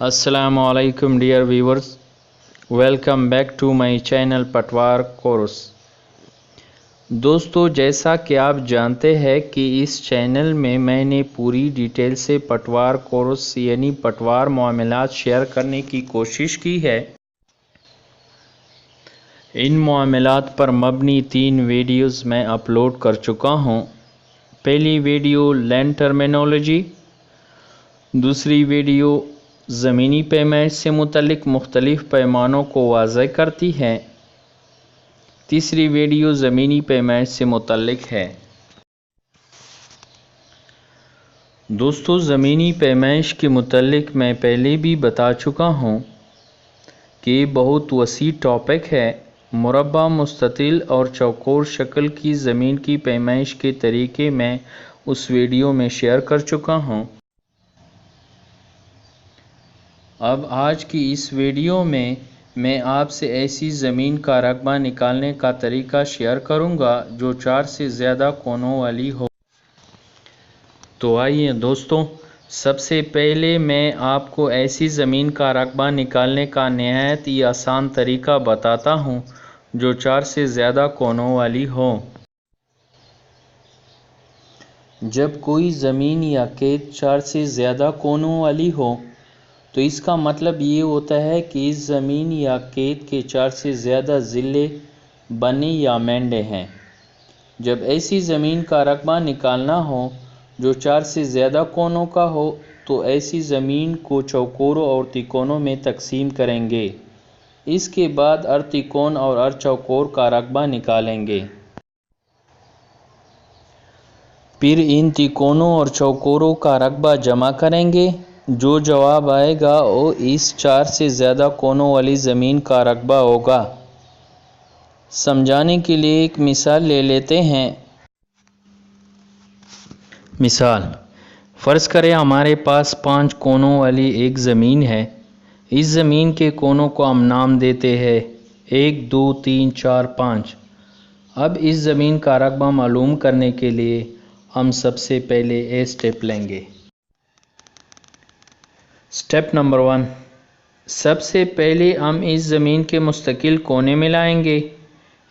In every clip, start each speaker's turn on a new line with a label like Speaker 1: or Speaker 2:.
Speaker 1: Assalamu alaikum dear viewers, welcome back to my channel पटवार course. दोस्तों, जैसा कि आप जानते हैं कि इस चैनल में मैंने पूरी डिटेल से पटवार कोर्स यानी पटवार मामलात शेयर करने की कोशिश की है। इन मामलात पर मबनी 3 वीडियोस मैं अपलोड कर चुका हूँ। पहली वीडियो लैंड टर्मिनोलॉजी, दूसरी वीडियो ज़मीनी पैमाइश से मुतल्लिक मुख्तलिफ़ पैमानों को वाज़ेह करती है, तीसरी वीडियो ज़मीनी पैमाइश से मुतल्लिक है। दोस्तों, ज़मीनी पैमाइश के मुतल्लिक मैं पहले भी बता चुका हूँ कि बहुत वसी टॉपिक है। मुरब्बा, मुस्ततिल और चौकोर शक्ल की ज़मीन की पैमाइश के तरीके मैं उस वीडियो में शेयर कर चुका हूँ। अब आज की इस वीडियो में मैं आपसे ऐसी ज़मीन का रकबा निकालने का तरीका शेयर करूंगा जो 4 से ज़्यादा कोनों वाली हो। तो आइए दोस्तों, सबसे पहले मैं आपको ऐसी ज़मीन का रकबा निकालने का नहायत ही आसान तरीका बताता हूं जो 4 से ज़्यादा कोनों वाली हो। जब कोई ज़मीन या खेत 4 से ज़्यादा कोनों वाली हो तो इसका मतलब ये होता है कि इस ज़मीन या खेत के 4 से ज़्यादा ज़िले, बने या मेंढे हैं। जब ऐसी ज़मीन का रकबा निकालना हो जो 4 से ज़्यादा कोनों का हो तो ऐसी ज़मीन को चौकोरों और तिकोनों में तकसीम करेंगे। इसके बाद अर्तिकोन और अर्चौकोर का रकबा निकालेंगे। फिर इन तिकोनों और चौकोरों का रकबा जमा करेंगे। जो जवाब आएगा वो इस 4 से ज़्यादा कोनों वाली ज़मीन का रकबा होगा। समझाने के लिए एक मिसाल ले लेते हैं। मिसाल, फ़र्ज़ करें हमारे पास 5 कोनों वाली एक ज़मीन है। इस ज़मीन के कोनों को हम नाम देते हैं 1, 2, 3, 4, 5। अब इस ज़मीन का रकबा मालूम करने के लिए हम सबसे पहले ए स्टेप लेंगे। स्टेप नंबर 1, सबसे पहले हम इस ज़मीन के मुस्तकिल कोने मिलाएंगे।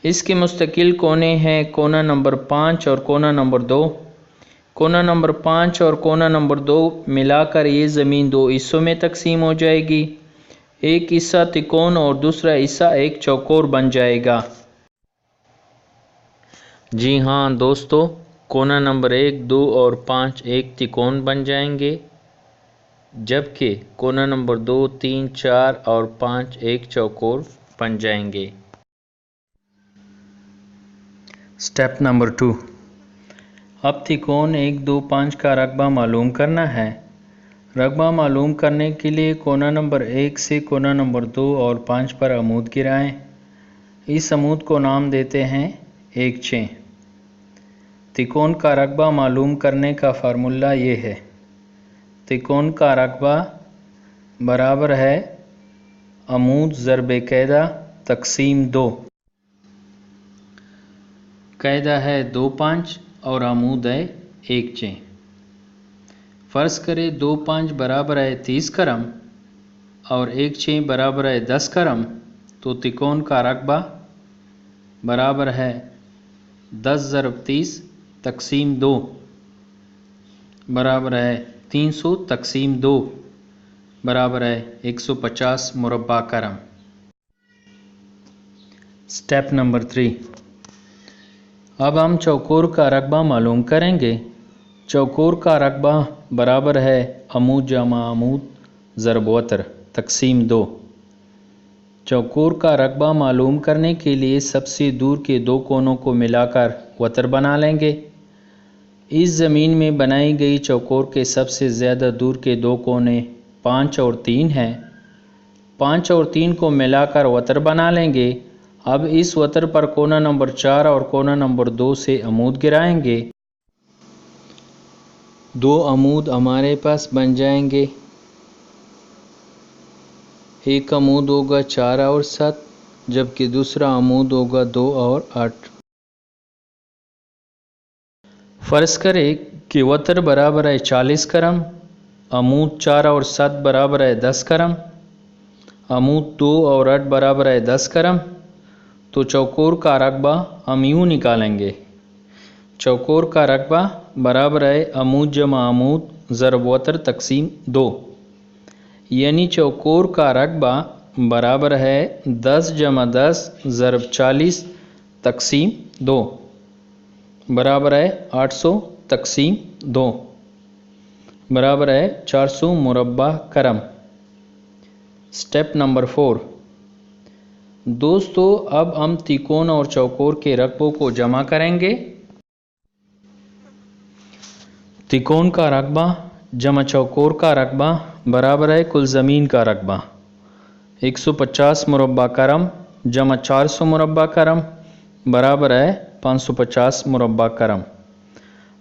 Speaker 1: इसके मुस्तकिल कोने हैं कोना नंबर 5 और कोना नंबर 2। कोना नंबर 5 और कोना नंबर 2 मिलाकर ये ज़मीन 2 हिस्सों में तकसीम हो जाएगी। एक हिस्सा तिकोन और दूसरा हिस्सा एक चौकोर बन जाएगा। जी हाँ दोस्तों, कोना नंबर 1, 2 और 5 एक तिकोन बन जाएंगे, जबकि कोना नंबर 2, 3, 4 और 5 एक चौकोर बन जाएंगे। स्टेप नंबर 2, अब तिकोन 1, 2, 5 का रकबा मालूम करना है। रकबा मालूम करने के लिए कोना नंबर 1 से कोना नंबर 2 और 5 पर अमूद गिराएं। इस अमूद को नाम देते हैं 1/6। तिकोन का रकबा मालूम करने का फार्मूला ये है, तिकोन का रकबा बराबर है अमूद ज़रबे कायदा तकसीम 2। कायदा है 2/5 और अमूद है 1/6। फ़र्ज़ करें 2/5 बराबर है 30 करम और 1/6 बराबर है 10 करम, तो तिकोन का रकबा बराबर है 10 ज़रब 30 तकसीम 2 बराबर है 300 तकसीम 2 बराबर है 150 मुरब्बा करम। स्टेप नंबर 3, अब हम चौकोर का रकबा मालूम करेंगे। चौकोर का रकबा बराबर है अमूद जमा अमूद ज़रब वतर तकसीम 2। चौकोर का रकबा मालूम करने के लिए सबसे दूर के 2 कोनों को मिलाकर वतर बना लेंगे। इस ज़मीन में बनाई गई चौकोर के सबसे ज़्यादा दूर के 2 कोने 5 और 3 हैं। 5 और 3 को मिलाकर वतर बना लेंगे। अब इस वतर पर कोना नंबर 4 और कोना नंबर 2 से अमूद गिराएंगे। 2 अमूद हमारे पास बन जाएंगे। एक अमूद होगा 4 और 7, जबकि दूसरा अमूद होगा 2 और 8। फ़र्ज़ करें कि वतर बराबर है 40 करम अमूद 4 और 7 बराबर है 10 करम, अमूद 2 और 8 बराबर है 10 करम। तो चौकोर का रकबा हम यूँ निकालेंगे, चौकोर का रकबा बराबर है अमूद जमा अमूद ज़रब वतर तकसीम 2, यानी चौकोर का रकबा बराबर है 10 जमा 10 ज़रब 40 तकसीम 2 बराबर है 800 तकसीम 2 बराबर है 400 मुरब्बा करम। Step number 4। दोस्तों अब हम तिकोन और चौकोर के रकबों को जमा करेंगे। तिकोन का रकबा जमा चौकोर का रकबा बराबर है कुल ज़मीन का रकबा 150 मुरब्बा करम जमा 400 मुरब्बा करम बराबर है 550 मुरब्बा करम।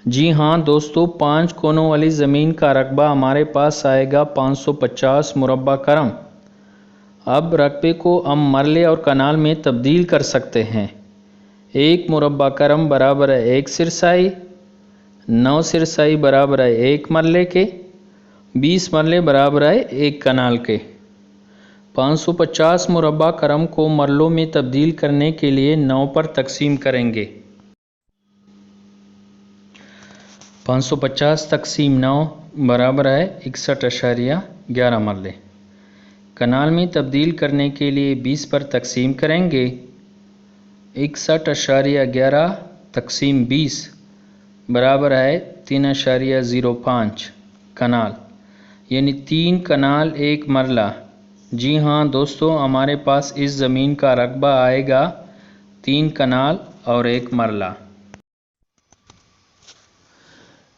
Speaker 1: जी हाँ दोस्तों, 5 कोनों वाली ज़मीन का रकबा हमारे पास आएगा 550 मुरब्बा करम। अब रकबे को हम मरले और कनाल में तब्दील कर सकते हैं। 1 मुरब्बा करम बराबर है 1 सिरसाई, 9 सिरसाई बराबर है 1 मरले के, 20 मरले बराबर है 1 कनाल के। 550 मुरब्बा करम को मरलों में तब्दील करने के लिए 9 पर तकसीम करेंगे। 550 तकसीम 9 बराबर है 61.11 मरले। कनाल में तब्दील करने के लिए 20 पर तकसीम करेंगे। 61.11 तकसीम 20 बराबर है 3.05 कनाल, यानी 3 कनाल 1 मरला। जी हाँ दोस्तों, हमारे पास इस ज़मीन का रकबा आएगा 3 कनाल और 1 मरला।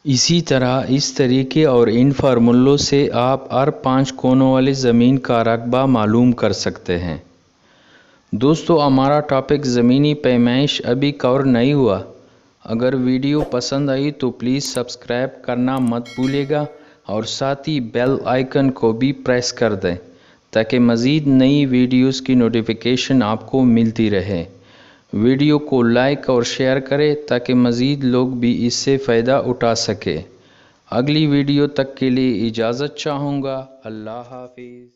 Speaker 1: इसी तरह इस तरीके और इन फार्मूलों से आप हर 5 कोनों वाली ज़मीन का रकबा मालूम कर सकते हैं। दोस्तों हमारा टॉपिक ज़मीनी पैमाइश अभी कवर नहीं हुआ। अगर वीडियो पसंद आई तो प्लीज़ सब्सक्राइब करना मत भूलिएगा और साथ ही बेल आइकन को भी प्रेस कर दें ताकि मज़ीद नई वीडियोस की नोटिफिकेशन आपको मिलती रहे। वीडियो को लाइक और शेयर करें ताकि मज़ीद लोग भी इससे फ़ायदा उठा सके। अगली वीडियो तक के लिए इजाज़त चाहूँगा। अल्लाह हाफिज़।